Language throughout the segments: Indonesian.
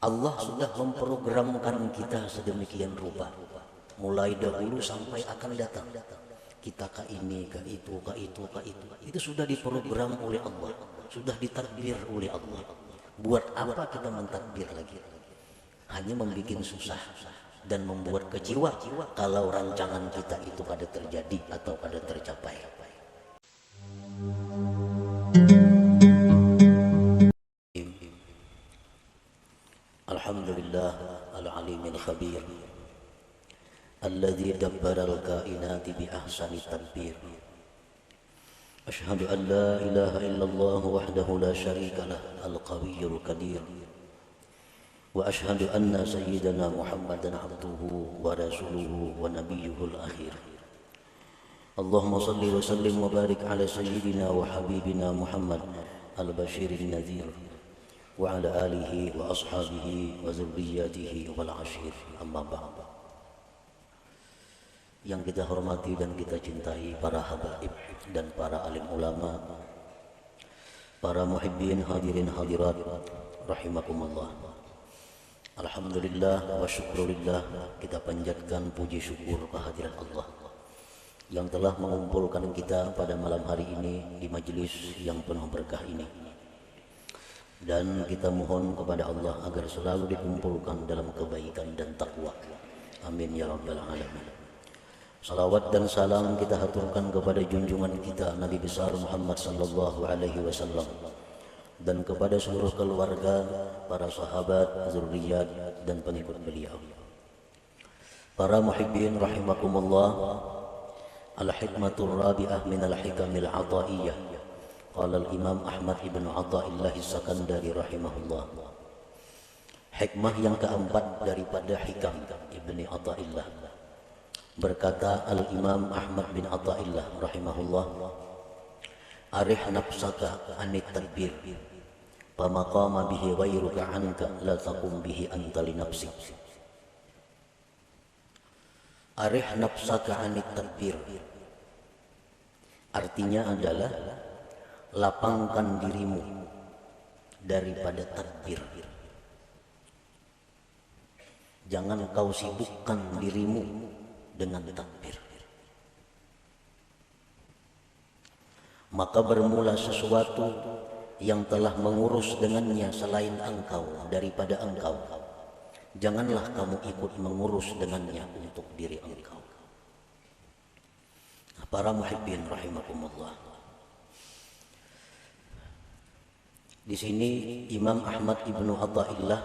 Allah sudah memprogramkan kita sedemikian rupa, mulai dahulu sampai akan datang. Kita ke ini, ke itu, ke itu, ke itu. Itu sudah diprogram oleh Allah, sudah ditakdir oleh Allah. Buat apa kita mentakdir lagi? Hanya membuat susah dan membuat kecewa kalau rancangan kita itu kada terjadi atau kada tercapai. Alhamdulillah al-alimil khabir alladzi dabbara al-kainati bi ahsani tadbir. Asyhadu an la ilaha illallah wahdahu la syarika lah al-qawiyyul qadir. Wa asyhadu anna sayyidana Muhammadan abduhu wa rasuluhu wa nabiyyuhul akhir. Allahumma salli wa sallim wa barik ala sayyidina wa habibina Muhammad al-bashirin nadhir wa ala alihi wa ashabihi wa zurriyatihi wal ashir. Amma ba'd. Yang kita hormati dan kita cintai para habaib dan para alim ulama, para muhibbin hadirin hadirat rahimakumullah. Alhamdulillah wa syukurillah, kita panjatkan puji syukur kehadiran Allah yang telah mengumpulkan kita pada malam hari ini di majelis yang penuh berkah ini. Dan kita mohon kepada Allah agar selalu dikumpulkan dalam kebaikan dan takwa. Amin ya rabbal alamin. Salawat dan salam kita haturkan kepada junjungan kita Nabi besar Muhammad sallallahu alaihi wasallam dan kepada seluruh keluarga, para sahabat, zurriyat dan pengikut beliau. Para muhibbin rahimakumullah, al-hikmatur rabi'ah min al-hikamil ataiyah. Qala al-Imam Ahmad ibn Athaillah as-Sakandari rahimahullah. Hikmah yang keempat daripada hikam Ibni Athaillah. Berkata al-Imam Ahmad bin Athaillah rahimahullah, arih nafsaka anit tadbir pamaqama bihi ghairuka anka la taqum bihi anta li nafsik. Arih nafsaka anit tadbir artinya adalah lapangkan dirimu daripada tadbir. Jangan kau sibukkan dirimu dengan takbir. Maka bermula sesuatu yang telah mengurus dengannya selain engkau daripada engkau. Janganlah kamu ikut mengurus dengannya untuk diri engkau. Para muhibbin rahimakumullah. Di sini Imam Ahmad ibnu Athaillah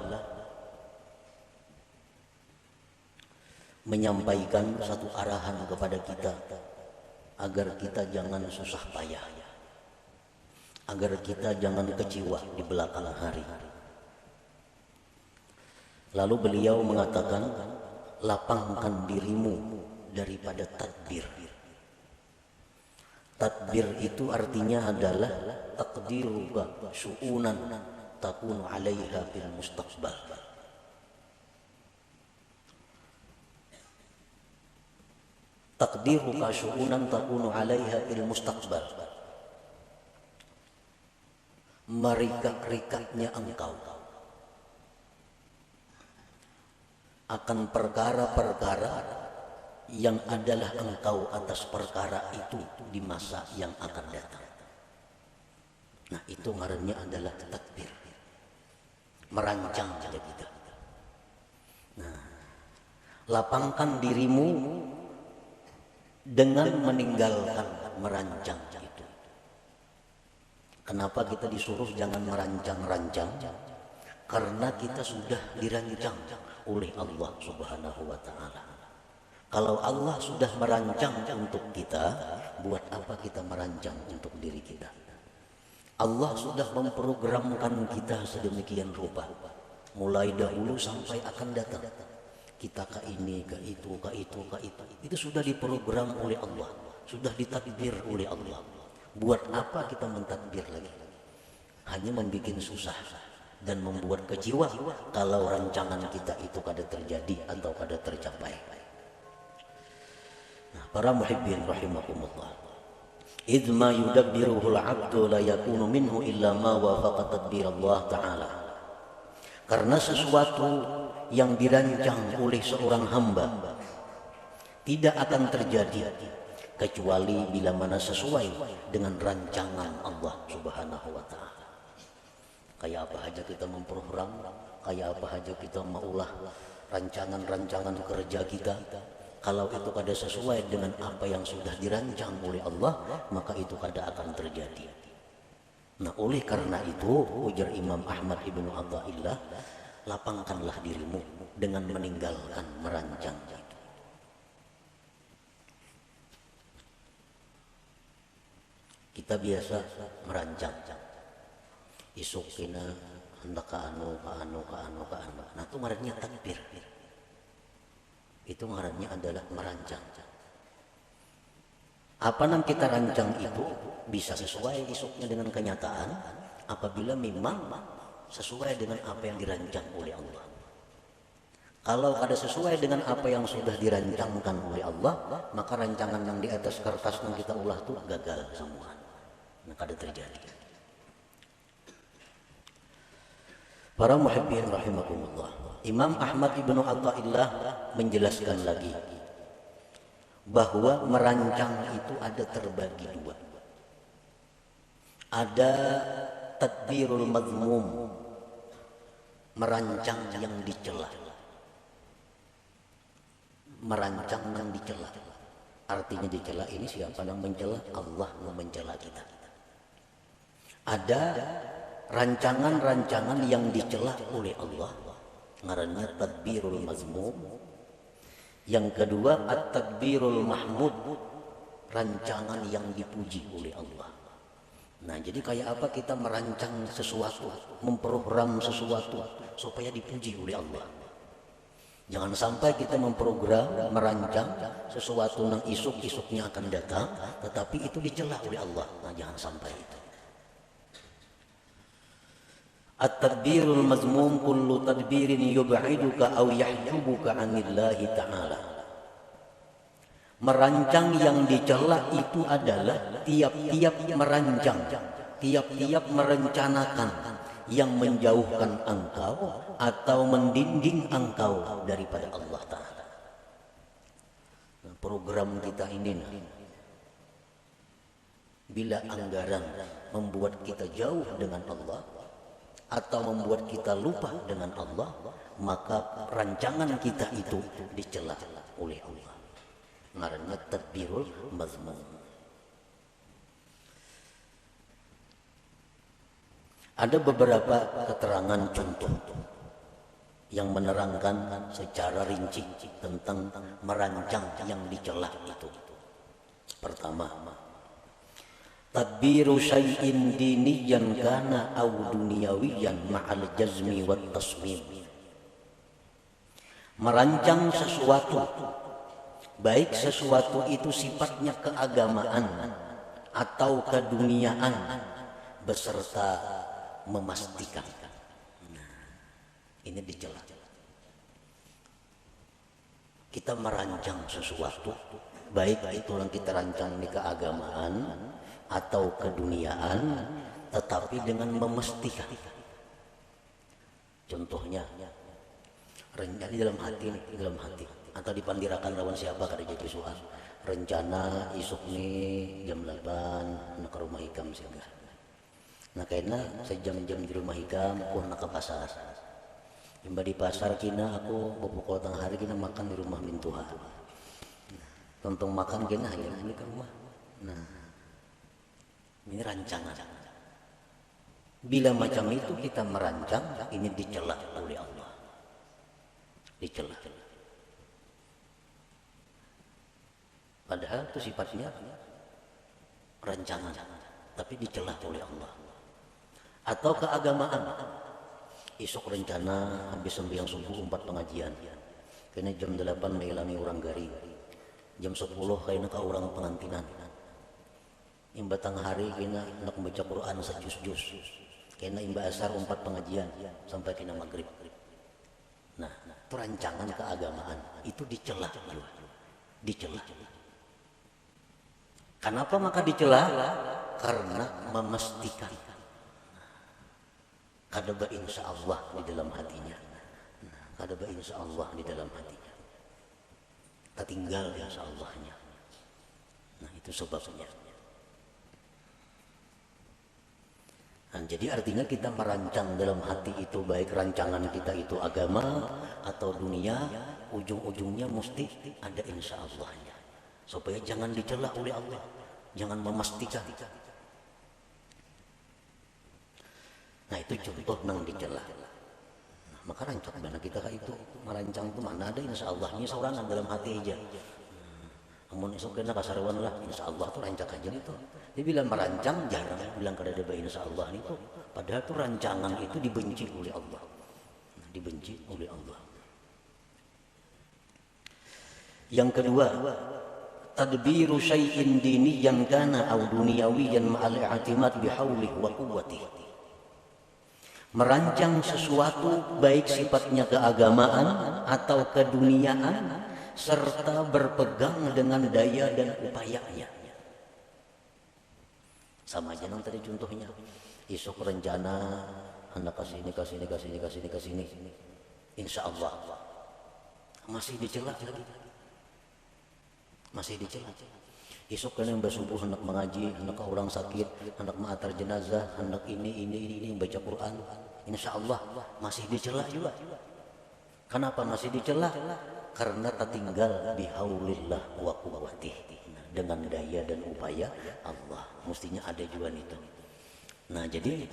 menyampaikan satu arahan kepada kita agar kita jangan susah payah, agar kita jangan kecewa di belakang hari. Lalu beliau mengatakan, lapangkan dirimu daripada tadbir. Tadbir itu artinya adalah taqdiruka syu'unan takunu 'alaiha fil mustaqbal. Taqdiruka syu'unan takunu 'alaiha fil mustaqbal. Merikat-rikatnya engkau akan perkara-perkara yang adalah engkau atas perkara itu di masa yang akan datang. Nah, itu ngarannya adalah takdir. Merancang saja kita. Nah, lapangkan dirimu dengan meninggalkan merancang itu. Kenapa kita disuruh jangan merancang-rancang? Karena kita sudah dirancang oleh Allah Subhanahu wa taala. Kalau Allah sudah merancang untuk kita, buat apa kita merancang untuk diri kita? Allah sudah memprogramkan kita sedemikian rupa, mulai dahulu sampai akan datang. Kita ke ini, ke itu, ke itu, ke itu. Itu sudah diprogram oleh Allah, sudah ditakdir oleh Allah. Buat apa kita mentakdir lagi? Hanya membuat susah dan membuat kecewa kalau rancangan kita itu kada terjadi atau kada tercapai. Nah, para muhibbin rahimakumullah, idh ma yudabbiruhul abdu la yakunu minhu illa ma wafaqa tadbir Allah ta'ala. Karena sesuatu yang dirancang oleh seorang hamba tidak akan terjadi kecuali bila mana sesuai dengan rancangan Allah Subhanahu wa taala. Kayak apa aja kita memprogram, kayak apa aja kita maulah rancangan-rancangan kerja kita, kalau itu kada sesuai dengan apa yang sudah dirancang oleh Allah, maka itu kada akan terjadi. Nah, oleh karena itu, ujar Imam Ahmad ibnu Athaillah, lapangkanlah dirimu dengan meninggalkan merancang. Kita biasa merancang, isuk kena hendak ke anu. Nah, itu ngarannya takbir. Itu ngarannya adalah merancang. Apa yang kita rancang itu bisa sesuai isuknya dengan kenyataan apabila memang sesuai dengan apa yang dirancang oleh Allah. Kalau ada sesuai dengan apa yang sudah dirancangkan oleh Allah, maka rancangan yang di atas kertas yang kita ulah itu gagal semua. Nah, kada terjadi. Para muhibbin rahimakumullah, Imam Ahmad ibnu Athaillah menjelaskan lagi bahwa merancang itu ada terbagi dua. Ada tadbirul mazmum, merancang yang dicela. Merancang yang dicela. Artinya dicela ini siapa yang mencela? Allah yang mencela kita. Ada rancangan-rancangan yang dicela oleh Allah, ngarannya tadbirul mazmum. Yang kedua at-tadbirul mahmud, rancangan yang dipuji oleh Allah. Nah, jadi kayak apa kita merancang sesuatu, memprogram sesuatu supaya dipuji oleh Allah. Jangan sampai kita memprogram, merancang sesuatu yang isuk-isuknya akan datang, tetapi itu dicela oleh Allah. Nah, jangan sampai itu. At-tadbirul mazmum kullu tadbirin yub'iduka aw yahjubuka 'anillahi ta'ala. Merancang yang dicela itu adalah tiap-tiap merancang, tiap-tiap merencanakan yang menjauhkan engkau atau mendinding engkau daripada Allah Ta'ala. Nah, program kita ini, bila anggaran membuat kita jauh dengan Allah atau membuat kita lupa dengan Allah, maka rancangan kita itu dicela oleh Allah. Ngarannya tadbirul mazmum. Ada beberapa keterangan contoh yang menerangkan secara rinci tentang merancang yang dicela itu. Pertama, tadbiru syai'in diniyan kana aw dunyawiyan ma'al jazmi wat tasmim. Merancang sesuatu, baik sesuatu itu sifatnya keagamaan atau keduniaan, beserta memastikan. Nah, ini dicela. Kita merancang sesuatu, baik itu yang kita rancang di keagamaan atau keduniaan, tetapi dengan memastikan. Contohnya, rencana dalam hati, atau dipandirakan lawan siapa kada jadi soal. Rencana isuk nih jam 8 nak ke rumah hikam siapa. Nah, kena sejam-jam di rumah hikam, aku nak ke pasar. Imba di pasar kina aku pukul tengah hari kina makan di rumah mintuha. Tontong makan kina hanya ini ke rumah. Nah, ini rancangan. Bila macam itu kita merancang, ini dicela oleh Allah. Dicela. Padahal itu sifatnya rancangan, tapi dicela oleh Allah. Atau keagamaan, isuk rencana habis sembahyang subuh 4 pengajian, kena jam 8 melami orang gari, jam 10 kena ke orang pengantinan, imba tengah hari kena nak membaca Quran sejus-jus, kena imba asar 4 pengajian sampai kena maghrib. Nah, itu rancangan keagamaan, itu dicela. Kenapa maka dicela? Karena memastikan. Kadaba insya Allah di dalam hatinya. Kadaba insya Allah di dalam hatinya. Tertinggal insya Allahnya. Nah itu sebabnya. Nah, jadi artinya kita merancang dalam hati itu, baik rancangan kita itu agama atau dunia, ujung-ujungnya mesti ada insya Allahnya. Supaya jangan dicela oleh Allah, jangan memastikan. Nah itu contoh nang dicela. Nah, maka rancang mana kita itu merancang itu mana ada insya Allahnya seorangan dalam hati aja. Amun esok kena kasarawan lah, insya Allah tuh rancang aja itu. Dia bilang merancang, jarang bilang kada ada insya Allah itu. Padahal tuh rancangan itu dibenci oleh Allah, dibenci oleh Allah. Yang kedua, tadbiru syai'in diniyan kana aw dunyawiyan ma'al i'timad bihaulih wa quwwatih. Merancang sesuatu baik sifatnya keagamaan atau keduniaan serta berpegang dengan daya dan upayanya. Sama aja nang tadi contohnya. Isok rencana hendak kasini. Insya Allah masih dicela lagi. Masih dicela. Isok kan yang bersubuh hendak mengaji, hendak orang sakit, hendak mengantar jenazah, hendak ini baca Quran. Insya Allah masih dicela juga. Kenapa masih dicela? Karena tertinggal bihaulillah wa quwwatih, dengan daya dan upaya Allah. Mestinya ada juga itu. Nah jadi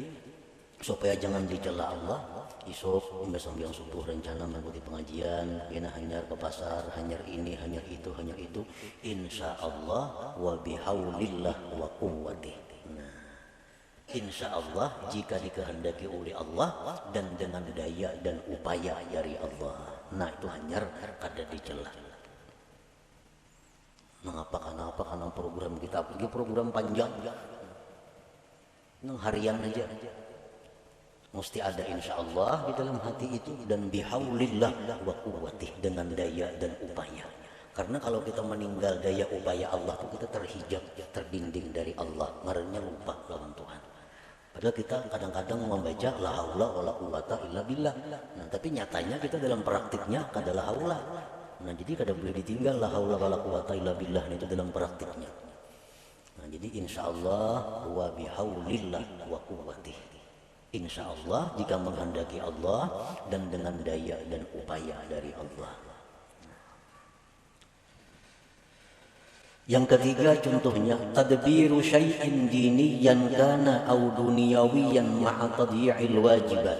supaya jangan dicela Allah, isok sambil subuh rencana mengikuti pengajian, kena hanyar ke pasar, hanyar ini, hanyar itu, insya Allah wa bihaulillah wa quwwatih. Nah, insya Allah jika dikehendaki oleh Allah dan dengan daya dan upaya dari Allah. Nah itu hanyar kada dicela. Mengapa karena program kita pergi program panjang, harian aja. Mesti ada insya Allah di dalam hati itu dan bihaulillah wa quwwatih, dengan daya dan upaya. Karena kalau kita meninggal daya upaya Allah itu kita terhijab, terdinding dari Allah, ngarannya lupa lawan Tuhan. Padahal kita kadang-kadang membaca la haula wala quwwata illa billah. Nah, tapi nyatanya kita dalam praktiknya kada la haula. Nah, jadi kada boleh ditinggal la haula wala quwwata illa billah itu dalam praktiknya. Nah, jadi insyaallah wa bihaulillah wa quwwatih. Insyaallah jika menghendaki Allah dan dengan daya dan upaya dari Allah. Yang ketiga contohnya tadbiru syai'in diniyan kana aw dunyawiyan ma'a tadyi'il wajibat.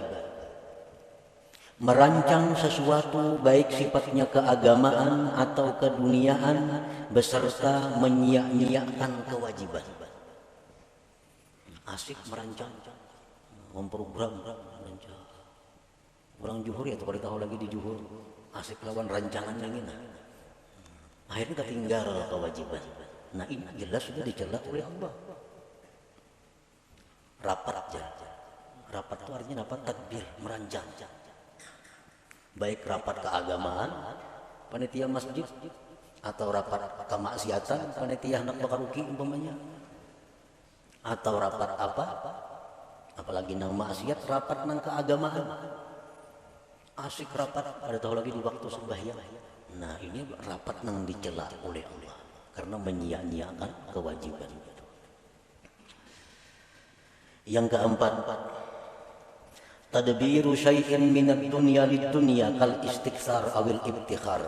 Merancang sesuatu baik sifatnya keagamaan atau keduniaan beserta menyia-nyiakan kewajiban. Asik merancang, memprogram merancang. Orang Juhur ya tuh kalau tahu lagi di Juhur, asik lawan rancangan yang ini. Akhirnya ketinggal kewajiban. Nah ini jelas sudah dicela oleh Allah. Rapat aja. Rapat itu artinya apa? Tadbir, merancang. Baik rapat keagamaan, panitia masjid, atau rapat kemaksiatan, panitia hendak bakaruki umpamanya, atau rapat apa? Apalagi nang maksiat, rapat nang keagamaan. Asik rapat, ada tahu lagi di waktu sembahyang. Nah ini rapat yang dicela oleh Allah karena menyia-nyiakan kewajiban. Yang keempat, tadbiru syai'in minad dunya lid dunya kal istiktsar awil ibtikhar.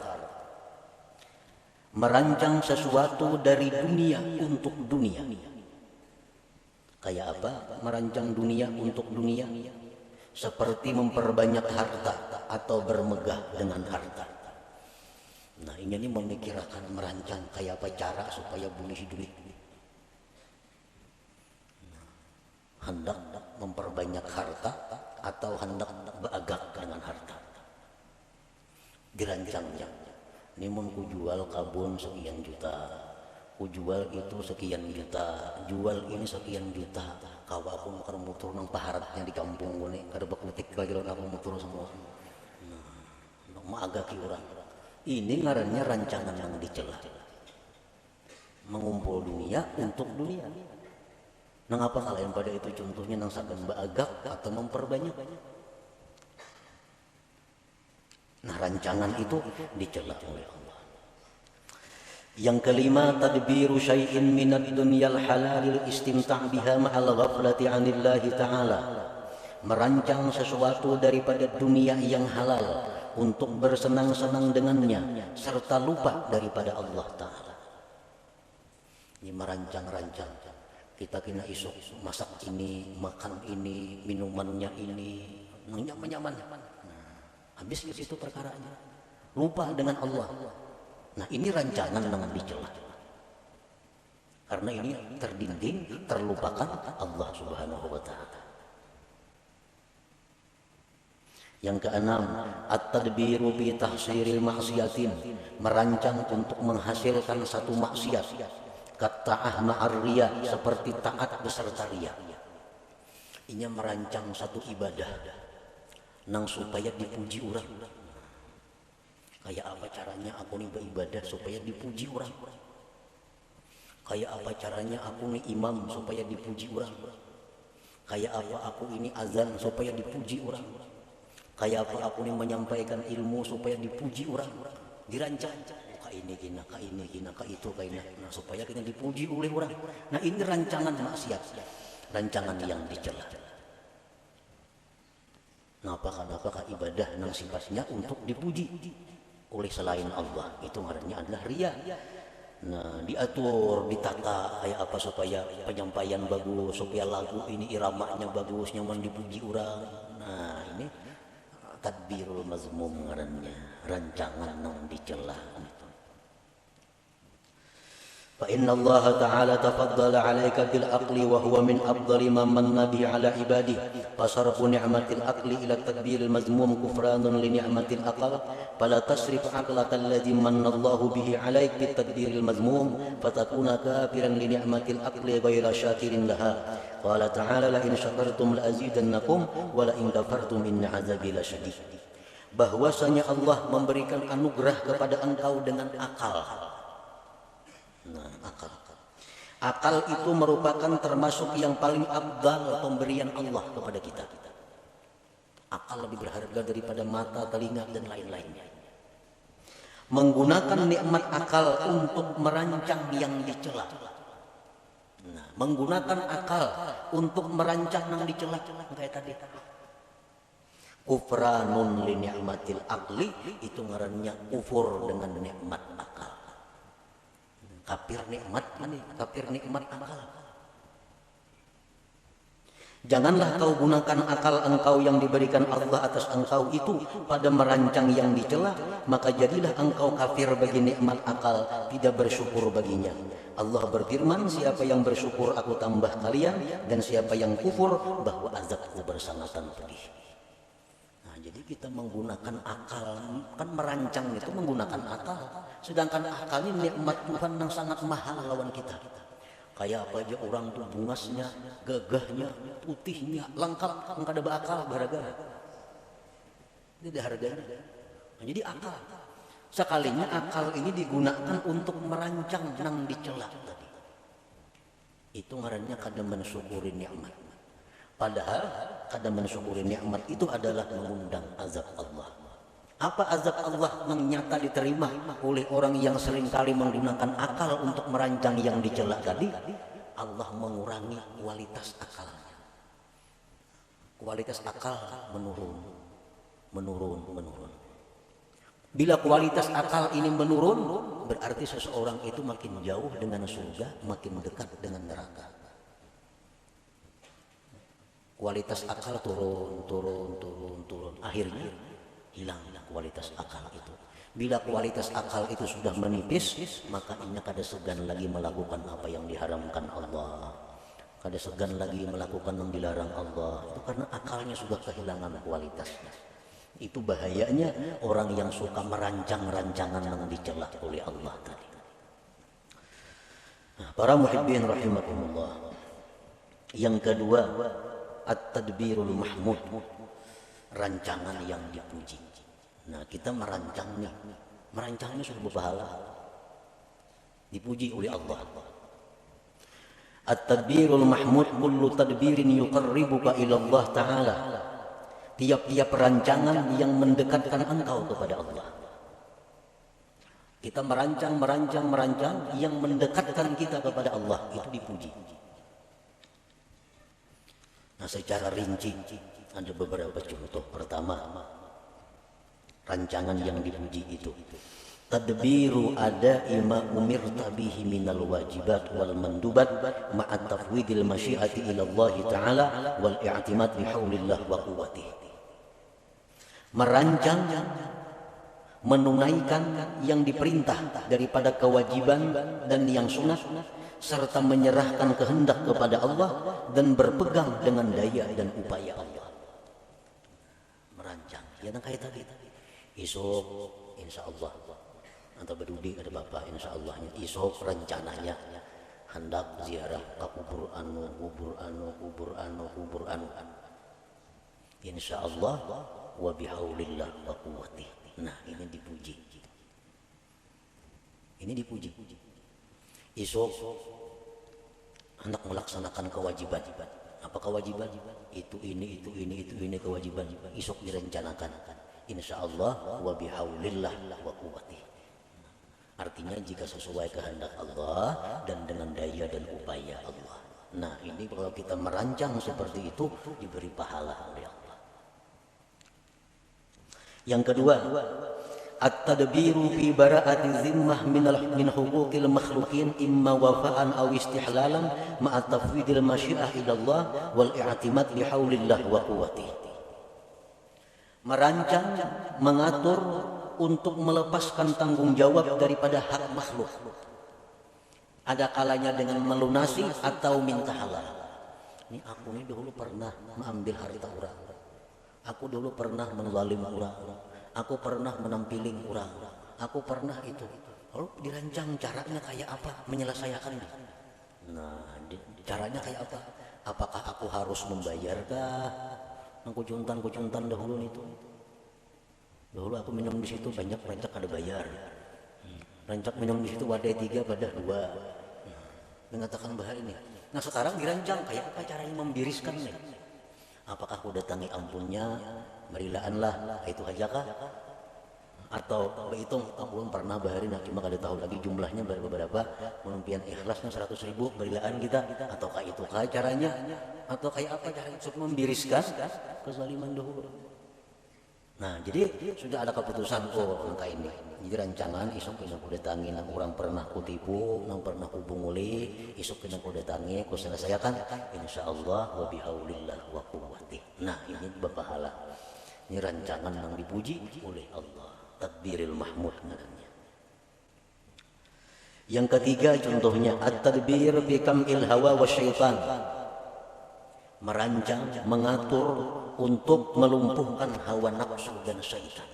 Merancang sesuatu dari dunia untuk dunia. Kayak apa? Merancang dunia untuk dunia. Seperti memperbanyak harta atau bermegah dengan harta. Nah ini memikirkan merancang kayak apa cara supaya boleh hidup. Hendak memperbanyak harta atau hendak beragak dengan harta. Dirancangnya. Ini mau ku jual kabun sekian juta, ku jual itu sekian juta, jual ini sekian juta. Kau aku mau mutur nang paharatnya di kampung gue, kada bakutik lagi lo aku mutur semua. Nah, mau agak orang. Ini ngarannya rancangan yang dicela. Mengumpul dunia untuk dunia. Nang apa kalian pada itu contohnya nang saged baagak atau memperbanyak. Nah rancangan itu dicela oleh Allah. Yang kelima, tadbiru syai'in minad dunyal halalil istimta' biha ma'al ghaflati 'anillahi ta'ala. Merancang sesuatu daripada dunia yang halal untuk bersenang-senang dengannya serta lupa daripada Allah Ta'ala. Ini merancang-rancang. Kita kena isuk masak ini, makan ini, minumannya ini, nyaman-nyaman. Nah, habis ke situ perkaranya. Lupa dengan Allah. Nah, ini rancangan yang dicela. Karena ini terdinding, terlupakan Allah Subhanahu wa taala. Yang keenam, at-tadbiru bi tahsiril maksiatin, merancang untuk menghasilkan satu maksiat. Katta'ah ma'ar riya, seperti taat beserta riya. Inya merancang satu ibadah nang supaya dipuji orang. Kayak apa caranya aku nih beribadah supaya dipuji orang? Kayak apa caranya aku nih imam supaya dipuji orang? Kayak apa aku ini azan supaya dipuji orang? Kayak apa aku nih menyampaikan ilmu supaya dipuji orang? Dirancang. Ini gina, ini gina, itu kaina. Nah, supaya kita dipuji oleh orang. Nah, ini rancangan maksiat, rancangan yang dicela. Nah, apakah ibadah yang sifatnya untuk dipuji oleh selain Allah, itu ngarannya adalah riya. Nah, diatur, ditata kayak apa supaya penyampaian bagus, supaya lagu ini iramanya bagus, nyaman dipuji orang. Nah, ini tadbirul mazmum ngarannya, rancangan yang dicela. فإن الله تعالى تفضل عليك بالعقل وهو من أفضل ما من به على عباده فصرف نعمة العقل إلى التدبير المذموم كفران لنعمة العقل فلا تصرف عقلك الذي من الله به عليك بالتدبير المذموم فتكون كافرا لنعمة العقل غير شاكر لها قال تعالى لئن شكرتم لأزيدنكم ولئن كفرتم إن عذابي لشديد. Bahwasanya Allah memberikan anugerah kepada engkau dengan akal. Nah, akal itu merupakan termasuk yang paling afdal pemberian Allah kepada kita. Akal lebih berharga daripada mata, telinga, dan lain-lainnya. Menggunakan nikmat akal untuk merancang yang dicela. Nah, menggunakan akal untuk merancang yang dicela kayak tadi. Kufranun li ni'matil aqli, itu ngarannya kufur dengan nikmat akal. Kafir nikmat ini, kafir nikmat akal. Janganlah kau gunakan akal engkau yang diberikan Allah atas engkau itu pada merancang yang dicela, maka jadilah engkau kafir bagi nikmat akal, tidak bersyukur baginya. Allah berfirman, siapa yang bersyukur aku tambah kalian, dan siapa yang kufur bahwa azabku bersangatan pedih. Nah, jadi kita menggunakan akal, kan merancang itu menggunakan akal. Sedangkan akal ini nikmat Tuhan yang sangat mahal lawan kita. Kayak apa aja orang tuh bungasnya, gagahnya, putihnya, lengkap, enggak ada bakal gara-gara. Tidak harganya. Nah, jadi akal. Sekalinya akal ini digunakan untuk merancang yang dicela tadi. Itu ngarannya kada mensyukuri nikmat. Padahal kada mensyukuri nikmat itu adalah mengundang azab Allah. Apa azab Allah yang nyata diterima oleh orang yang seringkali menggunakan akal untuk merancang yang dicela tadi? Allah mengurangi kualitas akalnya. Kualitas akal menurun. Bila kualitas akal ini menurun, berarti seseorang itu makin jauh dengan surga, makin dekat dengan neraka. Kualitas akal turun. Akhirnya hilang kualitas akal itu. Bila kualitas akal itu sudah menipis, maka ini kada segan lagi melakukan apa yang diharamkan Allah, kada segan lagi melakukan yang dilarang Allah. Itu karena akalnya sudah kehilangan kualitasnya. Itu bahayanya orang yang suka merancang rancangan yang dicela oleh Allah tadi. Nah, para muhibbin rahimakumullah. Yang kedua, at-tadbirul mahmud, rancangan yang dipuji. Nah, kita merancangnya sudah berpahala, dipuji oleh Allah. At-tadbirul mahmud kullu tadbirin yuqarribuka ila Allah Ta'ala. Tiap-tiap perancangan yang mendekatkan engkau kepada Allah. Kita merancang yang mendekatkan kita kepada Allah, itu dipuji. Nah, secara rinci ada beberapa contoh. Pertama, rancangan yang dipuji itu tadbiru ada ima umirta bihi minal wajibat wal mandubat ma'at tafwidil masyiati ila Allah Ta'ala wal i'timad bihaulillah wa quwwatih. Merancang, menunaikan yang diperintah daripada kewajiban dan yang sunat, serta menyerahkan kehendak kepada Allah dan berpegang dengan daya dan upaya Allah. Merancang, ya dan kayak tadi. Esok insya Allah atau berudi ada bapak insya Allahnya esok rencananya hendak ziarah ke kubur anu insya Allah wa bihaulillah wa quwwatih. Nah, ini dipuji. Esok hendak melaksanakan kewajiban. Apa kewajiban? Itu ini kewajiban. Esok direncanakan. Insya Allah wa bihaulillah wa quwwatih. Artinya jika sesuai kehendak Allah dan dengan daya dan upaya Allah. Nah, ini kalau kita merancang seperti itu diberi pahala oleh Allah. Yang kedua, at-tadbiru fi bara'ati zimmah min huquqil makhluqin imma wafa'an aw istihlalan ma'a tafwidil masyiah ila Allah wal i'timad bihaulillah wa quwwatih. Merancang, mengatur untuk melepaskan tanggung jawab daripada hak makhluk. Ada kalanya dengan melunasi atau minta halal. Ini aku ini dulu pernah mengambil harta orang. Aku dulu pernah menzalim orang. Aku pernah menampiling orang. Aku pernah itu. Lalu dirancang caranya kayak apa menyelesaikan. Nah, caranya kayak apa? Apakah aku harus membayarkah? Kucuntan dahulu itu. Dulu aku minum di situ banyak rancak ada bayar. Rancak minum di situ wadai 3 pada 2. Mengatakan bahwa ini. Nah, sekarang dirancang kayak apa caranya membiriskannya? Apakah aku datangi ampunnya, berilaanlah, itu aja kah? Atau berhitung, aku belum pernah baharin, cuma kada tahu lagi jumlahnya berapa, menumpian ikhlasnya 100.000 berilaan kita, ataukah itu kah caranya? Atau kayak apa caranya untuk membiriskan kezaliman dahulu? Nah, jadi sudah ada keputusan angka ini. Jadi rancangan isok kena ku datangi nang orang pernah ku tipu, nang pernah ku bunguli, isok kena ku datangi, ku selesaikan insyaallah wa bihaulillah wa quwwatih. Nah, ini berpahala. Ini rancangan yang dipuji oleh Allah. Tadbiril mahmud namanya. Yang ketiga contohnya at-tadbir bi kamil hawa wasyaitan. Merancang, mengatur untuk melumpuhkan hawa nafsu dan syaitan.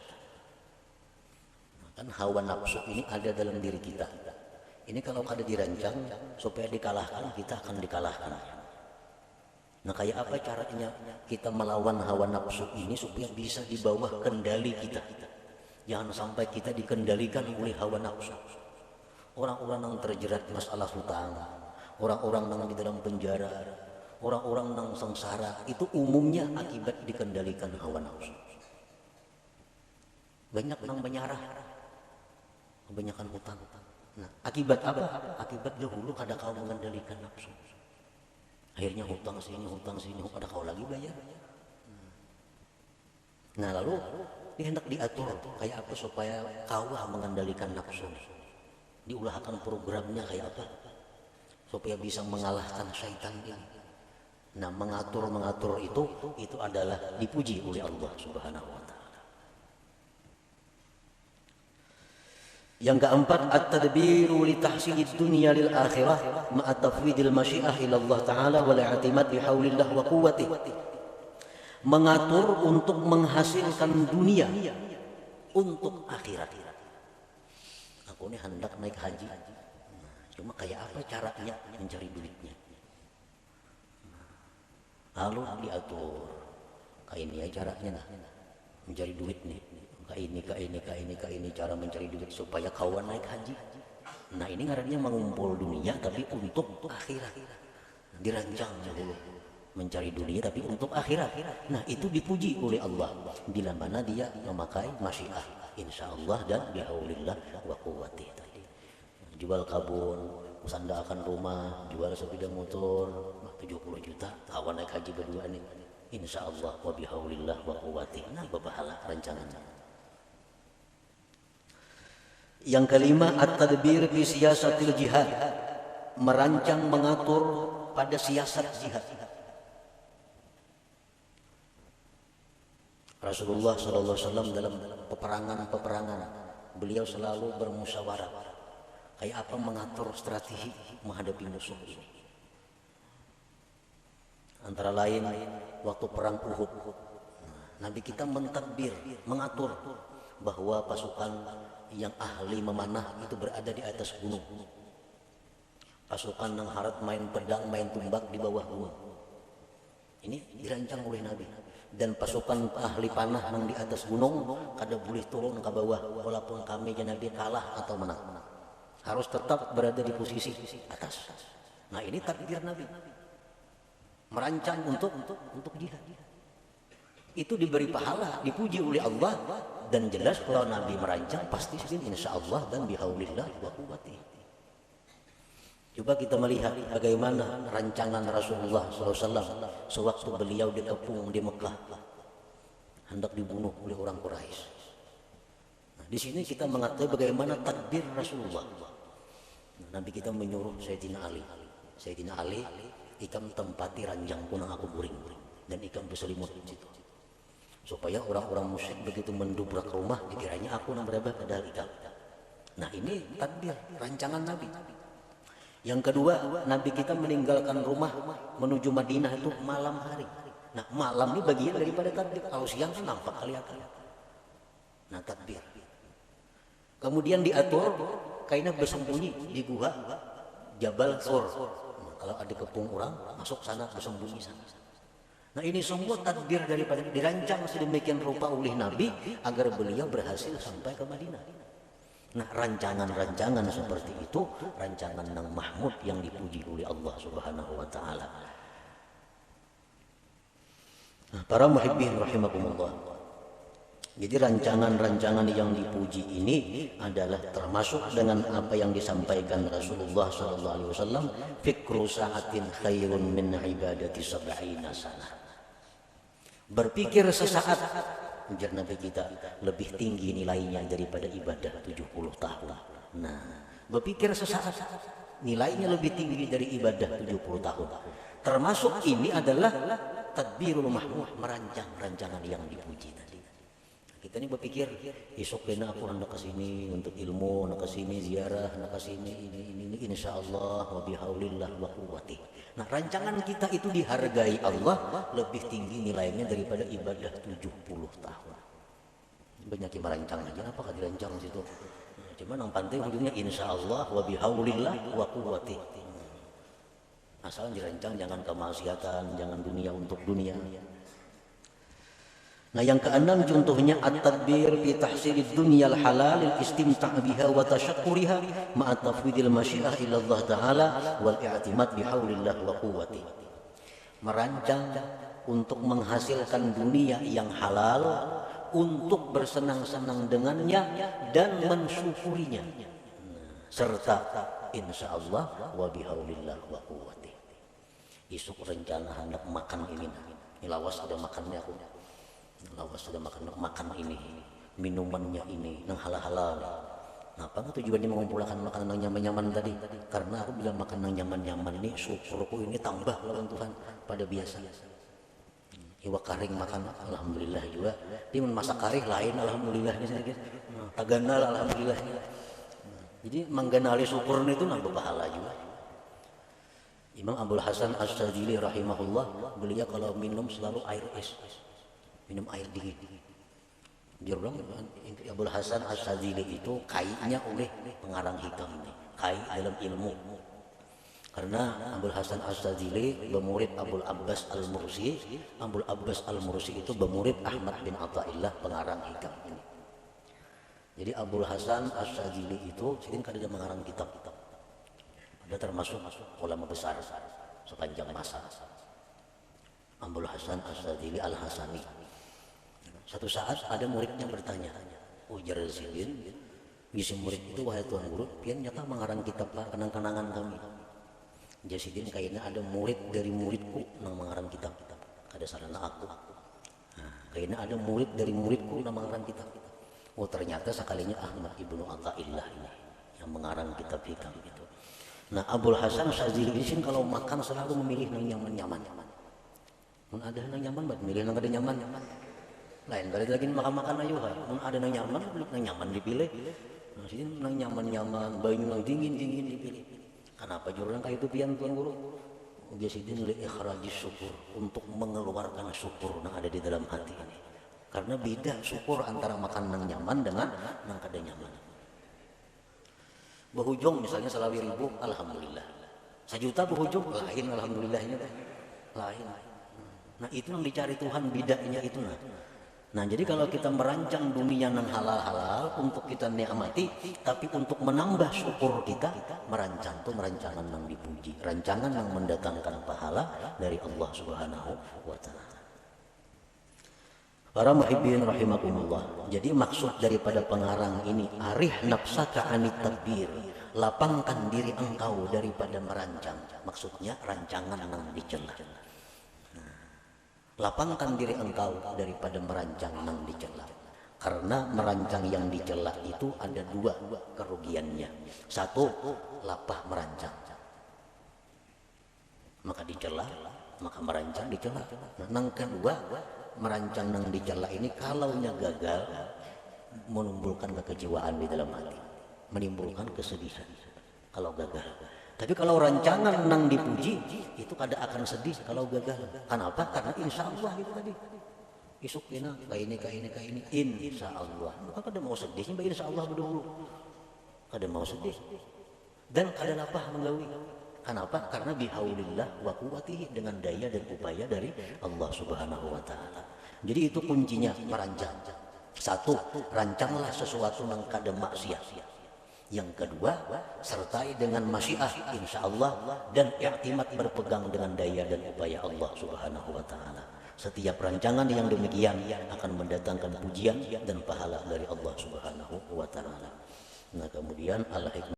Kan hawa nafsu ini ada dalam diri kita. Ini kalau ada dirancang supaya dikalahkan, kita akan dikalahkan. Nah, kayak apa caranya kita melawan hawa nafsu ini supaya bisa di bawah kendali kita? Jangan sampai kita dikendalikan oleh hawa nafsu. Orang-orang yang terjerat masalah hutang, orang-orang yang di dalam penjara, orang-orang yang sengsara, itu umumnya akibat dikendalikan hawa nafsu. Banyak yang menyarah, kebanyakan hutang. Nah, akibat apa? Akibat dahulu kada kau mengendalikan nafsu. Akhirnya hutang sini, kada kau lagi bayar. Nah, lalu ini hendak diatur kayak apa supaya kau mengendalikan nafsu. Diulahkan programnya kayak apa supaya bisa mengalahkan syaitan ini. Nah, mengatur itu adalah dipuji oleh Allah Subhanahu wa taala. Yang keempat, at-tadbiru li tahsilid dunya lil akhirah ma'a tafwidil masyiah ila Allah taala wal i'timad bi haulillah wa quwwatih. Mengatur untuk menghasilkan dunia untuk akhirat. Aku ini hendak naik haji. Cuma kayak apa caranya mencari duitnya? Lalu diatur kayak ini ya caranya mencari duit nih, kayak ini cara mencari duit supaya kawan naik haji. Nah, ini ngarannya mengumpul dunia tapi untuk akhirat. dirancang dahulu mencari dunia tapi untuk akhirat. Nah itu dipuji oleh Allah bila mana dia memakai masyiah insyaallah dan bihaulillah wa quwwati. Jual kabun, sandakan rumah, jual sepeda motor 70 juta, kawan naik haji berdua nih insyaallah wa bihaulillah wa quwwati. Nah bapahala rancangannya. Yang kelima, at-tadbir fi siyasatil jihad, merancang mengatur pada siasat jihad. Rasulullah SAW dalam peperangan beliau selalu bermusyawarah kayak apa mengatur strategi menghadapi musuh ini. Antara lain waktu perang Uhud, Nabi kita mentadbir, mengatur bahwa pasukan yang ahli memanah itu berada di atas gunung, pasukan yang harap main pedang main tumbak di bawah gunung. Ini dirancang oleh Nabi. Dan pasukan ahli panah yang di atas gunung kada boleh turun ke bawah walaupun kami Nabi kalah atau menang, harus tetap berada di posisi atas. Nah ini takdir Nabi merancang untuk jihad. Itu diberi pahala, dipuji oleh Allah, dan jelas kalau Nabi merancang pasti insyaallah dan bihaulillah wa quwwati. Coba kita melihat bagaimana rancangan Rasulullah SAW sewaktu beliau dikepung di Mekah, hendak dibunuh oleh orang Quraisy. Nah, di sini kita mengetahui bagaimana takdir Rasulullah. Nabi kita menyuruh Sayyidina Ali, ikam tempati ranjang punang aku buring dan ikam berselimut di situ, supaya orang-orang musyrik begitu mendobrak rumah dikiranya aku yang berada padahal ikam. Nah ini takdir rancangan Nabi. Yang kedua, Nabi kita meninggalkan rumah menuju Madinah itu malam hari. Nah malam ini bagian daripada takdir. Kalau siang kan nampak kelihatan. Nah takdir. Kemudian diatur kainnya bersembunyi di gua Jabal Sur. Nah, kalau ada kepung orang masuk sana bersembunyi sana. Nah ini semua takdir daripada dirancang sedemikian rupa oleh Nabi agar beliau berhasil sampai ke Madinah. Nah rancangan-rancangan seperti itu rancangan yang mahmud yang dipuji oleh Allah Subhanahu wa taala. Nah, para muhibbin rahimakumullah. Jadi rancangan-rancangan yang dipuji ini adalah termasuk dengan apa yang disampaikan Rasulullah sallallahu alaihi wasallam, fikru sa'atin khairun min ibadati sab'ina sanah. Berpikir sesaat, ujar Nabi kita, lebih tinggi nilainya daripada ibadah 70 tahun. Nah, berpikir sesaat nilainya lebih tinggi dari ibadah 70 tahun. Termasuk ini adalah tadbirul mahmud, merancang rancangan yang dipuji tadi. Kita ini berpikir, esok kena aku hendak ke sini untuk ilmu, hendak ke sini ziarah, hendak ke sini ini insyaallah wa bihaulillah wa quwwati. Nah, rancangan kita itu dihargai Allah lebih tinggi nilainya daripada ibadah 70 tahun. Banyak yang merancang aja, apakah dirancang situ? Cuma yang penting ujungnya insyaallah wa bihaulillah wa quwwati. Asal dirancang jangan kemaksiatan, jangan dunia untuk dunia. Nah yang keenam contohnya at-tadbir fi tahsilid dunyal halal al-istimta' biha wa tashakkuriha ma'a tafwidil masyiah ila Allah taala wal i'timad bihaulillah wa quwwati. Merancang untuk menghasilkan dunia yang halal, untuk bersenang-senang dengannya dan mensyukurinya, serta insyaallah wa bihaulillah wa quwwati. Isuk rencana hendak makan ini lawas ada makannya aku. Lawas sudah makan ini, minumannya ini, yang halal-halal. Nah, apa tujuannya mengumpulkan makanan yang nyaman-nyaman tadi? Karena aku bilang makan yang nyaman-nyaman ini, syukurku ini tambah lawan Tuhan pada biasa. Iwa karing makan, alhamdulillah juga. Dia masak kari lain, alhamdulillah. Taganal, alhamdulillah. Jadi mengganali syukur itu nambah pahala juga. Imam Abdul Hasan As-Sadzili rahimahullah, beliau kalau minum selalu air es. Minum air dingin. Dia bilang Abdul Hasan As-Sadzili itu kainya oleh pengarang hikam ini, kai dalam ilmu. Karena Abdul Hasan As-Sadzili bermurid Abdul Abbas Al-Mursi. Abdul Abbas Al-Mursi itu bermurid Ahmad bin Athaillah pengarang hikam ini. Jadi Abdul Hasan As-Sadzili itu sering kada dia mengarang kitab-kitab. Ada termasuk ulama besar. sepanjang masa. Abul Hasan As-Sadzili Al-Hasani. Satu saat ada muridnya bertanya, ujar Sidin, isi murid itu, wahai Tuan Guru, pian nyata mengarang kitab kenang-kenangan kami. Jasidin kayaknya ada murid dari muridku yang mengarang kitab. Ada sarana aku. Kayaknya ada murid dari muridku yang mengarang kitab. Oh ternyata sekalinya Ahmad Ibnu Athaillah ini yang mengarang kitab hikam itu. Nah Abul Hasan As-Sadzili ini kalau makan selalu memilih yang nyaman. Mun ada yang nyaman, milih yang ada nyaman. Lain balik lagi makan ayo hay. Mun ada yang nyaman dipilih. Nah sini yang nyaman, bayi yang dingin dipilih. Kenapa jurang kayak itu pian Tuan Guru? Jasidin li ikhrajis syukur, untuk mengeluarkan syukur yang ada di dalam hati ini. Karena beda syukur antara makan yang nyaman dengan yang kada nyaman. Berhujung misalnya selawi ribu, alhamdulillah. 1 juta berhujung, lain alhamdulillahnya teh. Lain. Nah itu yang dicari Tuhan, bidanya itu nah jadi kalau kita merancang dunia yang halal-halal untuk kita nikmati, tapi untuk menambah syukur kita, merancang itu merancangan yang dipuji, rancangan yang mendatangkan pahala dari Allah Subhanahu wa Ta'ala. Para muhibbin rahimakumullah. Jadi maksud daripada pengarang ini, arih nafsaka anit tadbir, lapangkan diri engkau daripada merancang. Maksudnya rancangan yang dicela. Lapangkan diri engkau daripada merancang yang dicela. Karena merancang yang dicela itu ada 2 kerugiannya. 1, lapah merancang. Maka dicela, maka merancang dicela. Nah, yang kedua, merancang yang dicela ini kalaunya gagal, menimbulkan kekecewaan di dalam hati, menimbulkan kesedihan kalau gagal. Tapi kalau rancangan nang dipuji itu kada akan sedih kalau gagal. Kenapa? Karena insya Allah itu tadi. Isuk ini insya Allah. Maka kada mau sedih, insya Allah berdulu. Kada mau sedih. Dan kada lapah menggawi. Kenapa? Karena bihaulillah wa quwwatihi, dengan daya dan upaya dari Allah Subhanahu wa Ta'ala. Jadi itu kuncinya merancang. 1, rancanglah sesuatu yang kada maksiat. Yang kedua, sertai dengan masyiah insya Allah dan i'timad, berpegang dengan daya dan upaya Allah Subhanahu wa Ta'ala. Setiap rancangan yang demikian akan mendatangkan pujian dan pahala dari Allah Subhanahu wa Ta'ala. Nah kemudian al-hikmah